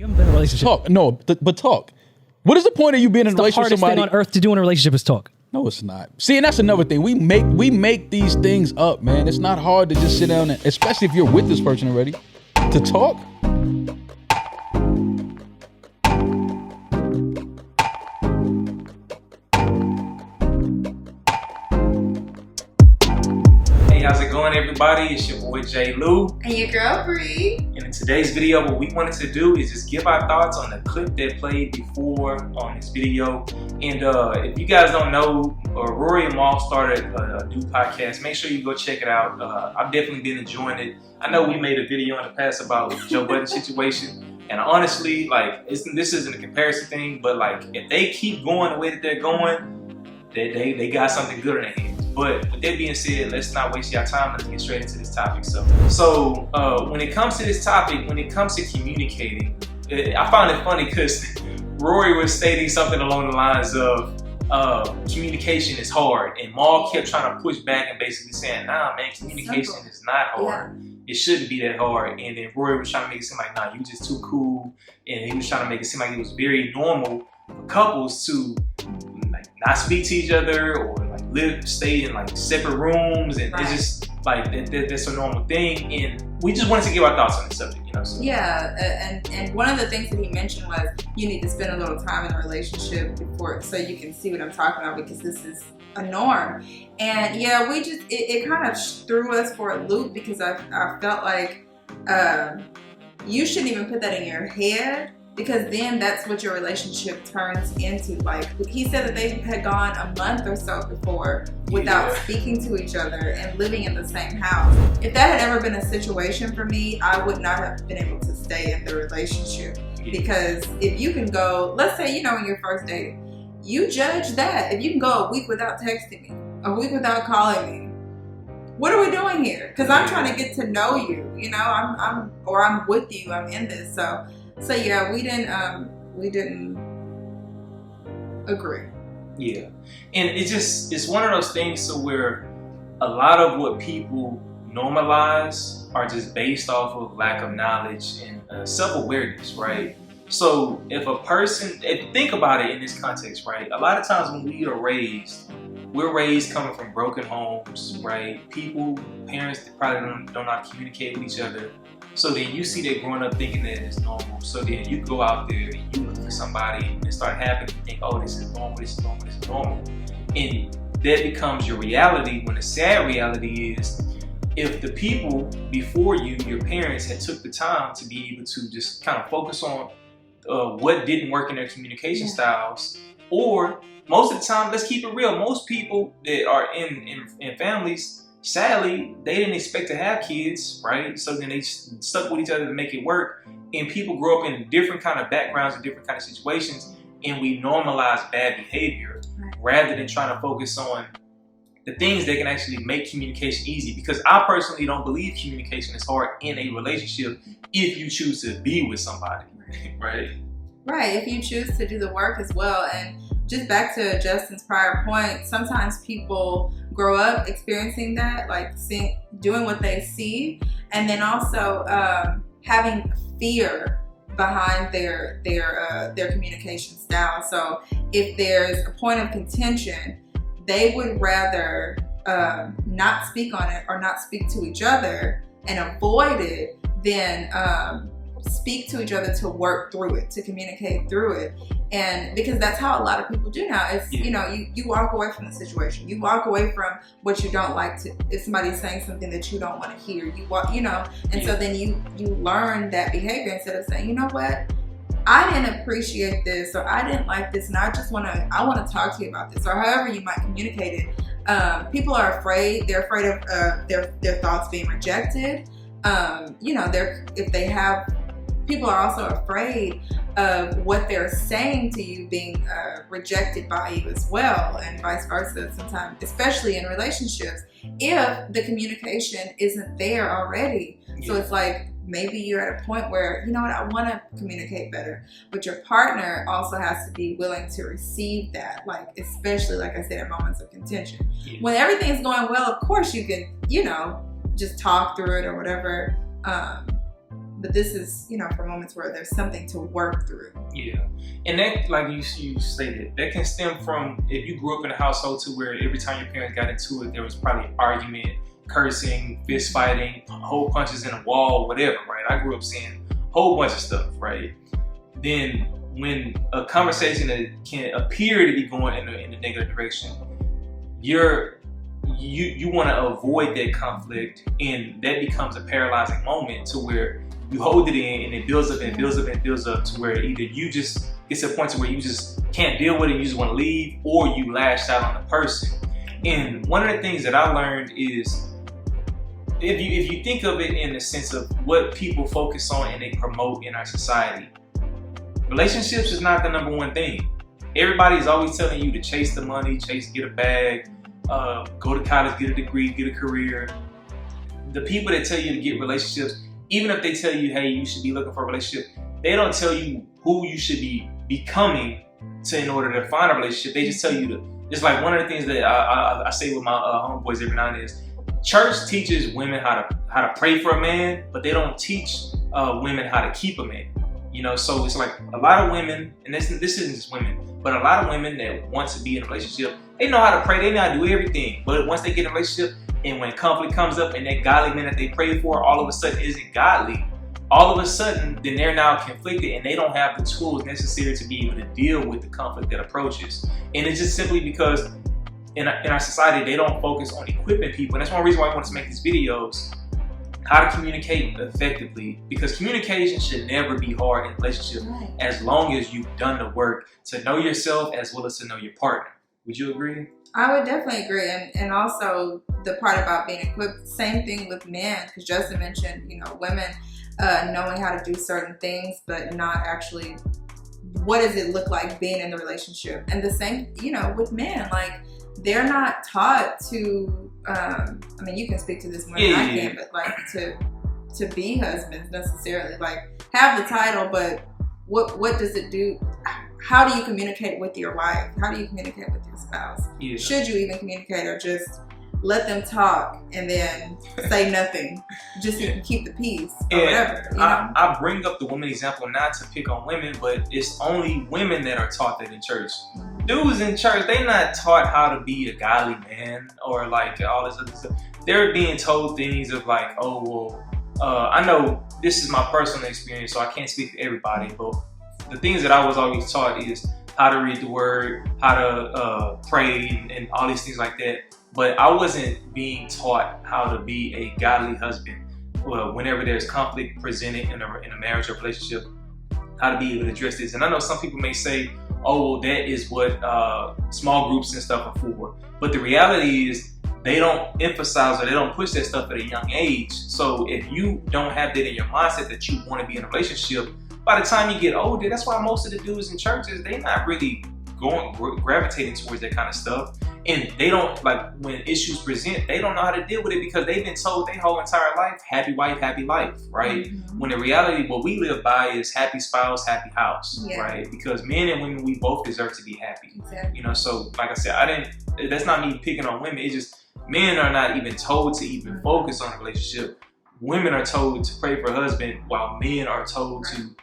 You haven't been in a relationship. Talk. No, but talk. What is the point of you being in a The relationship with hardest thing somebody? on earth to do in a relationship is talk. No, it's not. See, and that's another thing. We make these things up, man. It's not hard to just sit down and, especially if you're with this person already, to talk. Hey, how's it going, everybody? It's your boy J. Lou. And your girl Bree. And in today's video, what we wanted to do is just give our thoughts on the clip that played before on this video. And if you guys don't know, Rory and Mal started a new podcast. Make sure you go check it out. I've definitely been enjoying it. I know we made a video in the past about Joe Budden's situation. And honestly, like, this isn't a comparison thing, but like, if they keep going the way that they're going, they got something good in their hands. But with that being said, let's not waste your time. Let's get straight into this topic. So when it comes to this topic, when it comes to communicating, I found it funny because Rory was stating something along the lines of communication is hard, and Mal kept trying to push back and basically saying, nah, man, communication is not hard. Yeah. It shouldn't be that hard. And then Rory was trying to make it seem like, nah, you just too cool. And he was trying to make it seem like it was very normal for couples to like not speak to each other or like stay in like separate rooms, and it's just like that's a normal thing. And we just wanted to give our thoughts on the subject, you know. So. Yeah, and one of the things that he mentioned was you need to spend a little time in a relationship before, so you can see what I'm talking about, because this is a norm. And yeah, we just it kind of threw us for a loop, because I felt like you shouldn't even put that in your head, because then that's what your relationship turns into. Like, he said that they had gone a month or so before without speaking to each other and living in the same house. If that had ever been a situation for me, I would not have been able to stay in the relationship. Because if you can go, let's say, you know, in your first date, you judge that. If you can go a week without texting me, a week without calling me, what are we doing here? Because I'm trying to get to know you, you know, I'm with you, I'm in this. So yeah, we didn't agree. Yeah, and it's one of those things so where a lot of what people normalize are just based off of lack of knowledge and self-awareness, right? So if think about it in this context, right? A lot of times when we're raised coming from broken homes, right? Parents that probably don't know how to communicate with each other. So then you see that growing up thinking that it's normal. So then you go out there and you look for somebody and it start happening. You think, oh, this is normal, this is normal, this is normal. And that becomes your reality, when the sad reality is, if the people before you, your parents, had took the time to be able to just kind of focus on what didn't work in their communication styles, or most of the time, let's keep it real, most people that are in families, sadly, they didn't expect to have kids, right? So then they stuck with each other to make it work. And people grow up in different kind of backgrounds and different kind of situations, and we normalize bad behavior rather than trying to focus on the things that can actually make communication easy. Because I personally don't believe communication is hard in a relationship if you choose to be with somebody, right? Right, if you choose to do the work as well. And just back to Justin's prior point, sometimes people grow up experiencing that, like doing what they see, and then also having fear behind their communication style. So if there's a point of contention, they would rather not speak on it or not speak to each other and avoid it than speak to each other to work through it, to communicate through it. And because that's how a lot of people do now. It's, you know, you walk away from the situation. You walk away from what you don't like to, if somebody's saying something that you don't want to hear, you walk, you know, and so then you learn that behavior instead of saying, you know what, I didn't appreciate this, or I didn't like this, and I want to talk to you about this, or however you might communicate it. People are afraid. They're afraid of their thoughts being rejected. You know, people are also afraid of what they're saying to you being rejected by you as well, and vice versa sometimes, especially in relationships, if the communication isn't there already. So it's like, maybe you're at a point where, you know what, I want to communicate better, but your partner also has to be willing to receive that, like, especially, like I said, at moments of contention. When everything's going well, of course you can, you know, just talk through it or whatever. but this is, you know, for moments where there's something to work through. Yeah, and that, like you stated, that can stem from if you grew up in a household to where every time your parents got into it, there was probably argument, cursing, fist fighting, hole punches in the wall, whatever, right? I grew up seeing a whole bunch of stuff, right? Then when a conversation that can appear to be going in a negative direction, you want to avoid that conflict, and that becomes a paralyzing moment to where you hold it in, and it builds up and builds up and builds up to where either you just get to a point to where you just can't deal with it, you just want to leave, or you lash out on the person. And one of the things that I learned is, if you think of it in the sense of what people focus on and they promote in our society, relationships is not the number one thing. Everybody's always telling you to chase the money, get a bag, go to college, get a degree, get a career. The people that tell you to get relationships, even if they tell you, hey, you should be looking for a relationship, they don't tell you who you should be becoming in order to find a relationship. They just tell you to. It's like one of the things that I say with my homeboys every now and then is, church teaches women how to pray for a man, but they don't teach women how to keep a man. You know, so it's like a lot of women, and this isn't just women, but a lot of women that want to be in a relationship, they know how to pray, they know how to do everything. But once they get in a relationship, and when conflict comes up and that godly man that they prayed for all of a sudden isn't godly, all of a sudden then they're now conflicted and they don't have the tools necessary to be able to deal with the conflict that approaches. And it's just simply because in our society, they don't focus on equipping people. And that's one reason why I want to make these videos, how to communicate effectively, because communication should never be hard in a relationship, as long as you've done the work to know yourself as well as to know your partner. Would you agree? I would definitely agree. And also the part about being equipped, same thing with men, because Justin mentioned, you know, women knowing how to do certain things, but not actually what does it look like being in the relationship. And the same, you know, with men, like they're not taught to, I mean, you can speak to this more than I can, but like to be husbands necessarily, like have the title, but what does it do? How do you communicate with your wife? How do you communicate with your spouse? Yeah. Should you even communicate, or just let them talk and then say nothing, just so you can keep the peace or whatever? You know? I bring up the woman example not to pick on women, but it's only women that are taught that in church. Dudes in church, they're not taught how to be a godly man or like all this other stuff. They're being told things of like, oh, well, I know this is my personal experience, so I can't speak for everybody, but the things that I was always taught is how to read the word, how to pray, and all these things like that. But I wasn't being taught how to be a godly husband. Well, whenever there's conflict presented in a marriage or relationship, how to be able to address this. And I know some people may say, oh, well, that is what small groups and stuff are for. But the reality is they don't emphasize or they don't push that stuff at a young age. So if you don't have that in your mindset that you want to be in a relationship, by the time you get older, that's why most of the dudes in churches, they're not really gravitating towards that kind of stuff. And they don't, like, when issues present, they don't know how to deal with it because they've been told their whole entire life, happy wife, happy life, right? Mm-hmm. When in reality, what we live by is happy spouse, happy house, right? Because men and women, we both deserve to be happy. Exactly. You know, so like I said, that's not me picking on women. It's just men are not even told to even focus on a relationship. Women are told to pray for a husband while men are told to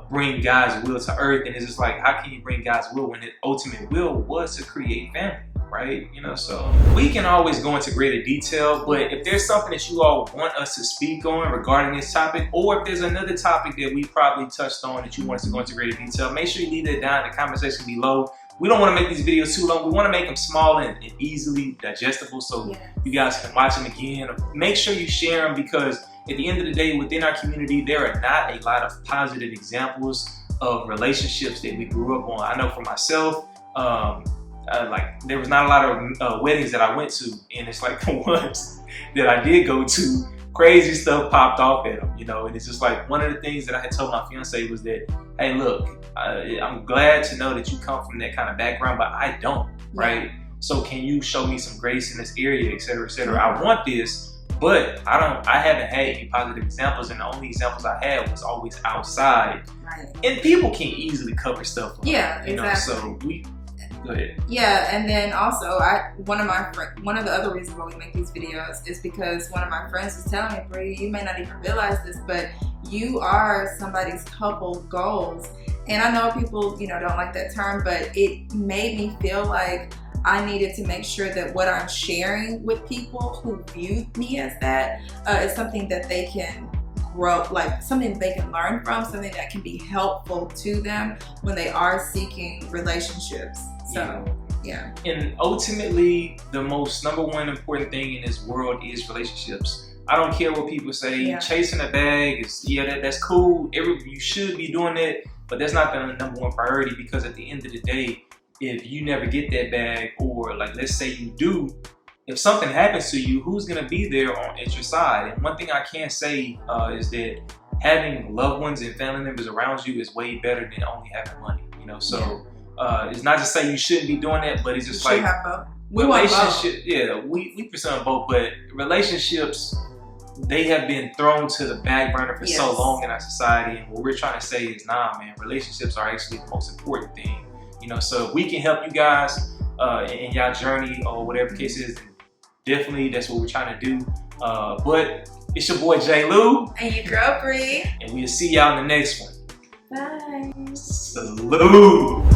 bring God's will to earth. And it's just like, how can you bring God's will when the ultimate will was to create family, right? You know, so we can always go into greater detail, but if there's something that you all want us to speak on regarding this topic, or if there's another topic that we probably touched on that you want us to go into greater detail, make sure you leave that down in the comment section below. We don't want to make these videos too long. We want to make them small and easily digestible so you guys can watch them again. Make sure you share them, because at the end of the day, within our community, there are not a lot of positive examples of relationships that we grew up on. I know for myself, like there was not a lot of weddings that I went to, and it's like the ones that I did go to, crazy stuff popped off at them, you know. And it's just like one of the things that I had told my fiance was that, hey, look, I'm glad to know that you come from that kind of background, but I don't, right? So can you show me some grace in this area, et cetera, et cetera? I want this. But I haven't had any positive examples, and the only examples I had was always outside. Right. And people can easily cover stuff up. Yeah, you exactly. know, so Go ahead. Yeah, and then also, one of the other reasons why we make these videos is because one of my friends was telling me, Bree, you may not even realize this, but you are somebody's couple goals. And I know people, don't like that term, but it made me feel like I needed to make sure that what I'm sharing with people who view me as that is something that they can grow, like something they can learn from, something that can be helpful to them when they are seeking relationships. So, yeah. And ultimately, the most number one important thing in this world is relationships. I don't care what people say. Yeah. Chasing a bag is, that's cool. You should be doing it, but that's not the number one priority, because at the end of the day, if you never get that bag, or like let's say you do, if something happens to you, who's gonna be there at your side? And one thing I can say is that having loved ones and family members around you is way better than only having money. So it's not to say you shouldn't be doing that, but it's just like relationship. Yeah, we pursue both, but relationships, they have been thrown to the back burner for so long in our society. And what we're trying to say is, nah, man, relationships are actually the most important thing. So if we can help you guys in y'all journey or whatever the case is, definitely that's what we're trying to do. But it's your boy J. Lou. And your girl Bree. And we'll see y'all in the next one. Bye. Salute.